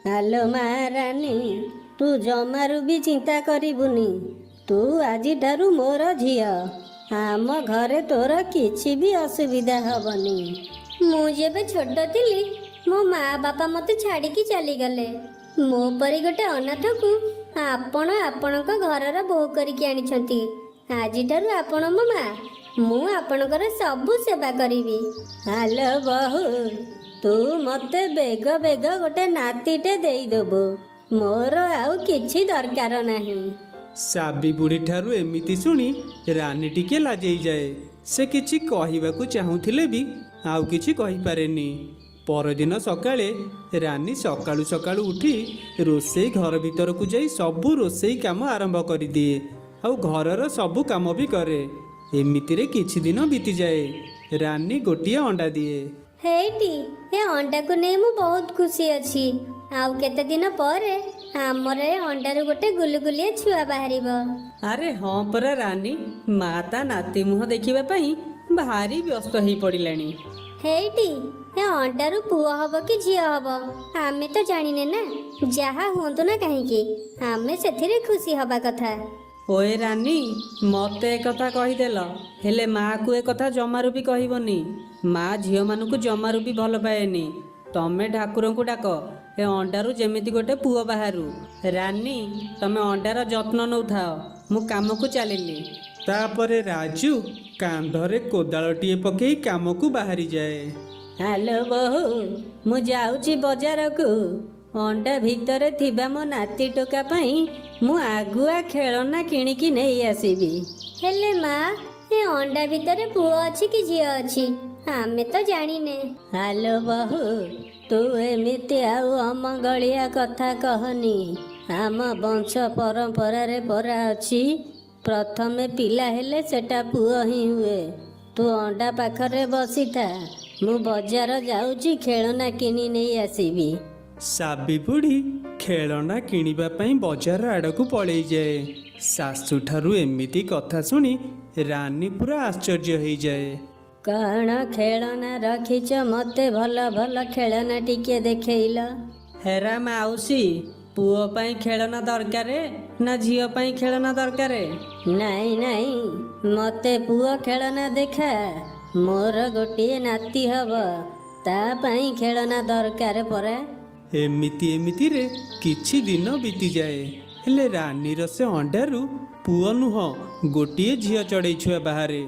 ଆଲୋ ମା ରାନୀ, ତୁ ଜମାରୁ ବି ଚିନ୍ତା କରିବୁନି। ତୁ ଆଜିଠାରୁ ମୋର ଝିଅ। ଆମ ଘରେ ତୋର କିଛି ବି ଅସୁବିଧା ହବନି। ମୁଁ ଯେବେ ଛୋଟ ଥିଲି ମୋ ମା ବାପା ମୋତେ ଛାଡ଼ିକି ଚାଲିଗଲେ। ମୋ ପରି ଗୋଟେ ଅନାଥକୁ ଆପଣ ଆପଣଙ୍କ ଘରର ବୋହୂ କରିକି ଆଣିଛନ୍ତି। ଆଜିଠାରୁ ଆପଣ ମୋ ମା। ମୁଁ ଆପଣଙ୍କର ସବୁ ସେବା କରିବି। ଆଲୋ ବୋହୂ, ତୁ ମତେ ବେଗ ବେଗ ଗୋଟେ ନାତିଟେ ଦେଇଦେବୁ। ମୋର ଆଉ କିଛି ଦରକାର ନାହିଁ। ସାବି ବୁଢ଼ୀ ଠାରୁ ଏମିତି ଶୁଣି ରାନୀ ଟିକେ ଲାଜେଇ ଯାଏ। ସେ କିଛି କହିବାକୁ ଚାହୁଁଥିଲେ ବି ଆଉ କିଛି କହିପାରେନି। ପରଦିନ ସକାଳେ ରାନୀ ସକାଳୁ ସକାଳୁ ଉଠି ରୋଷେଇ ଘର ଭିତରକୁ ଯାଇ ସବୁ ରୋଷେଇ କାମ ଆରମ୍ଭ କରିଦିଏ। ଆଉ ଘରର ସବୁ କାମ ବି କରେ। ଏମିତିରେ କିଛି ଦିନ ବିତିଯାଏ। ରାନୀ ଗୋଟିଏ ଅଣ୍ଡା ଦିଏ। ହେଇଟି, ଏ ଅଣ୍ଡାକୁ ନେଇ ମୁଁ ବହୁତ ଖୁସି ଅଛି। ଆଉ କେତେ ଦିନ ପରେ ଆମର ଏ ଅଣ୍ଡାରୁ ଗୋଟେ ଗୁଲୁଗୁଲିଆ ଛୁଆ ବାହାରିବ। ଆରେ ହଁ ପରା ରାନୀ, ମା ତା ନାତି ମୁହଁ ଦେଖିବା ପାଇଁ ଭାରି ବ୍ୟସ୍ତ ହେଇ ପଡ଼ିଲାଣି। ହେଇଟି, ଏ ଅଣ୍ଡାରୁ ପୁଅ ହବ କି ଝିଅ ହବ ଆମେ ତ ଜାଣିନେ ନା। ଯାହା ହୁଅନ୍ତୁ ନା କାହିଁକି, ଆମେ ସେଥିରେ ଖୁସି ହବା କଥା। ଓଏ ରାନୀ, ମତେ ଏକଥା କହିଦେଲ, ହେଲେ ମାଆକୁ ଏକଥା ଜମାରୁ ବି କହିବନି। ମା ଝିଅମାନଙ୍କୁ ଜମାରୁ ବି ଭଲ ପାଏନି। ତମେ ଠାକୁରଙ୍କୁ ଡାକ ଏ ଅଣ୍ଡାରୁ ଯେମିତି ଗୋଟେ ପୁଅ ବାହାରୁ। ରାନୀ, ତମେ ଅଣ୍ଡାର ଯତ୍ନ ନେଉଥାଅ, ମୁଁ କାମକୁ ଚାଲିଲି। ତାପରେ ରାଜୁ କାନ୍ଧରେ କୋଦାଳଟିଏ ପକେଇ କାମକୁ ବାହାରିଯାଏ। ଆଲୋ ବୋହୂ, ମୁଁ ଯାଉଛି ବଜାରକୁ। ଅଣ୍ଡା ଭିତରେ ଥିବା ମୋ ନାତି ଟୋକା ପାଇଁ ମୁଁ ଆଗୁଆ ଖେଳନା କିଣିକି ନେଇ ଆସିବି। ହେଲେ ମା, ଏ ଅଣ୍ଡା ଭିତରେ ପୁଅ ଅଛି କି ଝିଅ ଅଛି ଆମେ ତ ଜାଣିନେ। ଆଲୋ ବୋହୂ, ତୁ ଏମିତି ଆଉ ଅମଙ୍ଗଳିଆ କଥା କହନି। ଆମ ବଂଶ ପରମ୍ପରାରେ ପରା ଅଛି, ପ୍ରଥମେ ପିଲା ହେଲେ ସେଟା ପୁଅ ହିଁ ହୁଏ। ତୁ ଅଣ୍ଡା ପାଖରେ ବସିଥା, ମୁଁ ବଜାର ଯାଉଛି ଖେଳନା କିଣି ନେଇ ଆସିବି। ସାବି ବୁଢ଼ୀ ଖେଳନା କିଣିବା ପାଇଁ ବଜାର ଆଡ଼କୁ ପଳେଇଯାଏ। ଶାଶୁଠାରୁ ଏମିତି କଥା ଶୁଣି ରାନୀ ପୁରା ଆଶ୍ଚର୍ଯ୍ୟ ହେଇଯାଏ। କ'ଣ ଖେଳନା ରଖିଛ? ମୋତେ ଭଲ ଭଲ ଖେଳନା ଟିକେ ଦେଖେଇଲ। ହେରା ମାଉସୀ, ପୁଅ ପାଇଁ ଖେଳନା ଦରକାର ନା ଝିଅ ପାଇଁ ଖେଳନା ଦରକାର? ନାଇଁ ନାଇଁ, ମୋତେ ପୁଅ ଖେଳନା ଦେଖା। ମୋର ଗୋଟିଏ ନାତି ହବ, ତା ପାଇଁ ଖେଳନା ଦରକାର ପରା। ଏମିତିରେ କିଛି ଦିନ ବିତିଯାଏ। ହେଲେ ରାନୀର ସେ ଅଣ୍ଡାରୁ ପୁଅ ନୁହଁ, ଗୋଟିଏ ଝିଅ ଚଢ଼େଇ ଛୁଆ ବାହାରେ।